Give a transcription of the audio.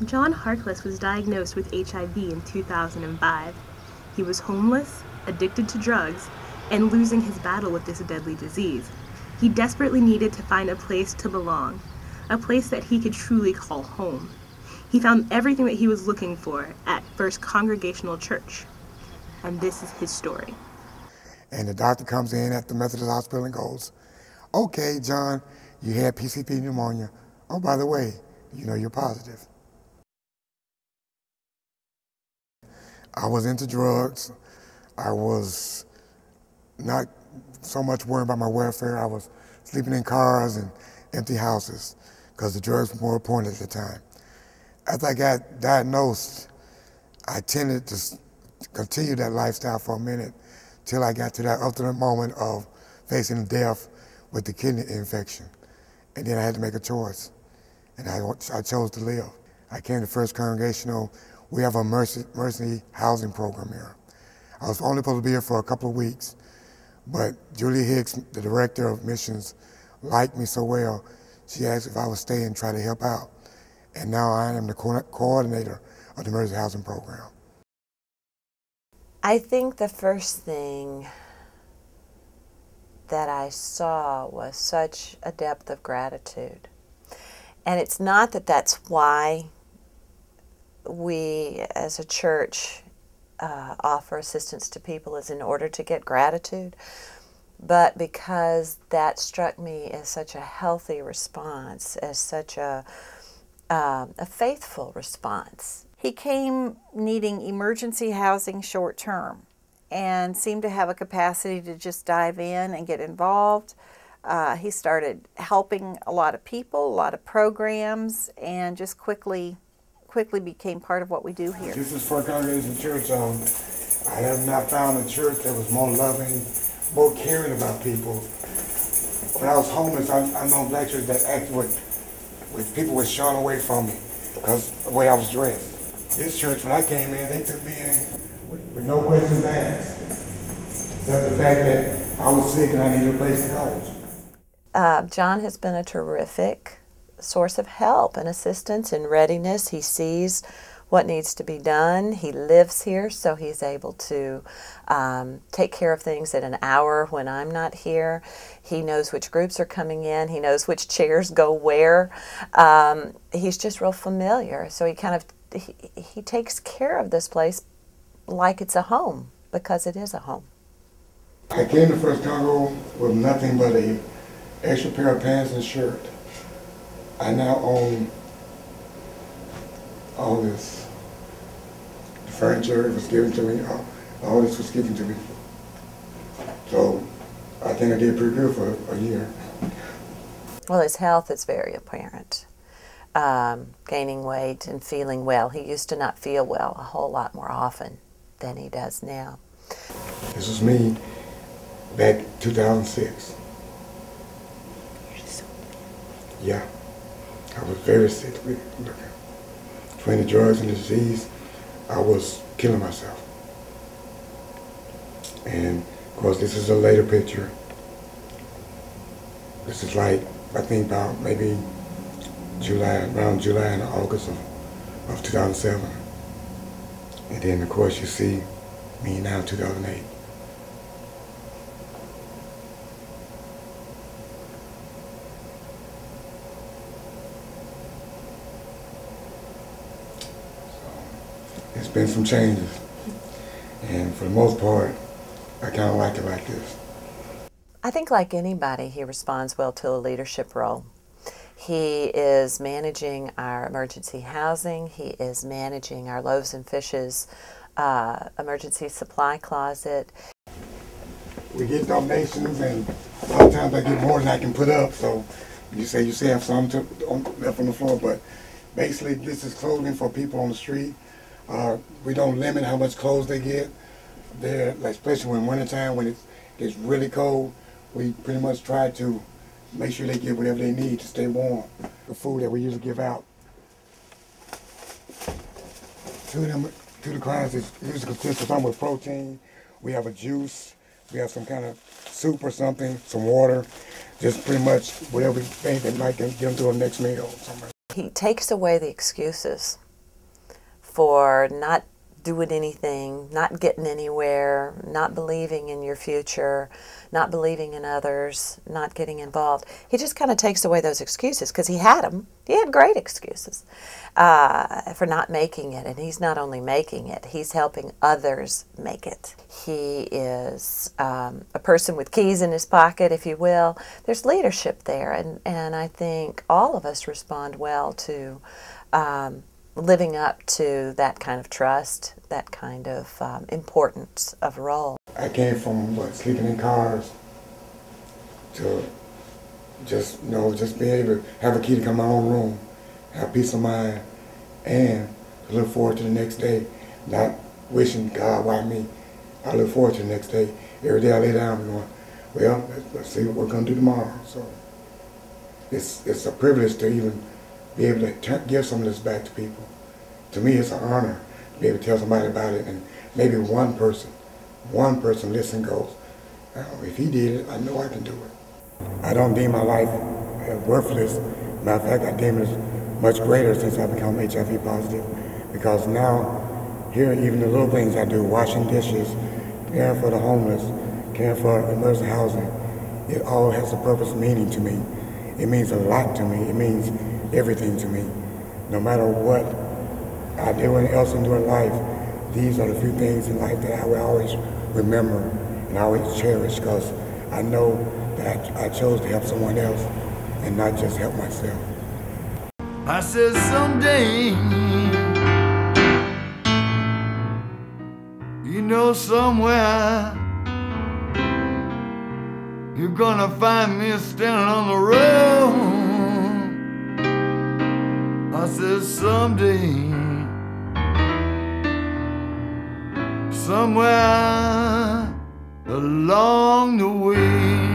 John Harkless was diagnosed with HIV in 2005. He was homeless, addicted to drugs, and losing his battle with this deadly disease. He desperately needed to find a place to belong, a place that he could truly call home. He found everything that he was looking for at First Congregational Church. And this is his story. And the doctor comes in at the Methodist Hospital and goes, "Okay, John, you had PCP pneumonia. Oh, by the way, you know you're positive." I was into drugs. I was not so much worried about my welfare. I was sleeping in cars and empty houses because the drugs were more important at the time. After I got diagnosed, I tended to continue that lifestyle for a minute till I got to that ultimate moment of facing death with the kidney infection. And then I had to make a choice, and I chose to live. I came to First Congregational. We have a mercy housing program here. I was only supposed to be here for a couple of weeks, but Julie Hicks, the director of missions, liked me so well, she asked if I would stay and try to help out. And now I am the coordinator of the mercy housing program. I think the first thing that I saw was such a depth of gratitude. And it's not that that's why we as a church offer assistance to people, is in order to get gratitude, but because that struck me as such a healthy response, as such a faithful response. He came needing emergency housing short term and seemed to have a capacity to just dive in and get involved. He started helping a lot of people, a lot of programs, and just quickly became part of what we do here. This is First Congregational Church. I have not found a church that was more loving, more caring about people. When I was homeless, I know black churches that acted with people were shun away from me because of the way I was dressed. This church, when I came in, they took me in with no questions asked, except the fact that I was sick and I needed a place to go. John has been a terrific source of help and assistance and readiness. He sees what needs to be done. He lives here, so he's able to take care of things at an hour when I'm not here. He knows which groups are coming in. He knows which chairs go where. He's just real familiar, so he takes care of this place like it's a home, because it is a home. I came to First Congo with nothing but an extra pair of pants and shirt. I now own all this. The furniture was given to me, all this was given to me. So I think I did pretty good for a year. Well, his health is very apparent. Gaining weight and feeling well. He used to not feel well a whole lot more often than he does now. This was me back 2006. Yeah, I was very sickly looking. Between the drugs and the disease, I was killing myself. And of course, this is a later picture. This is like, I think about maybe around July and August of 2007. And then of course you see me now in 2008. It's been some changes, and for the most part, I kind of like it like this. I think like anybody, he responds well to a leadership role. He is managing our emergency housing. He is managing our Loaves and Fishes emergency supply closet. We get donations, and a lot of times I get more than I can put up, so you say you have some left on the floor, but basically this is clothing for people on the street. We don't limit how much clothes they get. They're, like, especially when wintertime, when it gets really cold, we pretty much try to make sure they get whatever they need to stay warm. The food that we usually give out to the clients is usually consists of something with protein. We have a juice, we have some kind of soup or something, some water, just pretty much whatever we think that might get them to the next meal. He takes away the excuses for not doing anything, not getting anywhere, not believing in your future, not believing in others, not getting involved. He just kind of takes away those excuses, because he had them. He had great excuses for not making it. And he's not only making it, he's helping others make it. He is a person with keys in his pocket, if you will. There's leadership there. And I think all of us respond well to living up to that kind of trust, that kind of importance of role. I came from sleeping in cars to just being able to have a key to come to my own room, have peace of mind, and to look forward to the next day, not wishing, God, why me? I look forward to the next day. Every day I lay down and going, well, let's see what we're going to do tomorrow. So it's a privilege to even be able to give some of this back to people. To me, it's an honor to be able to tell somebody about it, and maybe one person listens and goes, oh, if he did it, I know I can do it. I don't deem my life worthless. Matter of fact, I deem it as much greater since I become HIV positive, because now, here, even the little things I do, washing dishes, caring for the homeless, caring for emergency housing, it all has a purpose and meaning to me. It means a lot to me. It means everything to me. No matter what I do else in life, these are the few things in life that I will always remember and always cherish, because I know that I chose to help someone else and not just help myself. I said someday, you know, somewhere you're gonna find me standing on the road. I said someday, somewhere along the way.